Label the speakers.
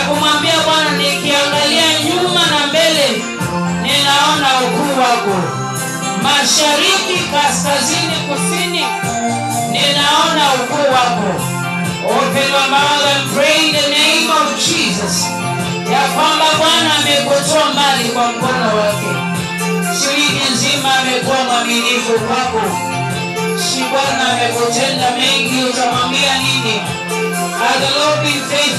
Speaker 1: kumwambia Bwana, nikiangalia nyuma na mbele ninaona ukuu wako, mashariki, kaskazini, kusini, ninaona ukuu wako. Open your mouth and pray in the name of Jesus, ya kwamba Bwana amekutoa mbali kwa mkono wake. Wiki nzima amekuwa mwaminifu kwako. Si Bwana amekutenda mengi, utamwambia nini? Has the Lord been faithful?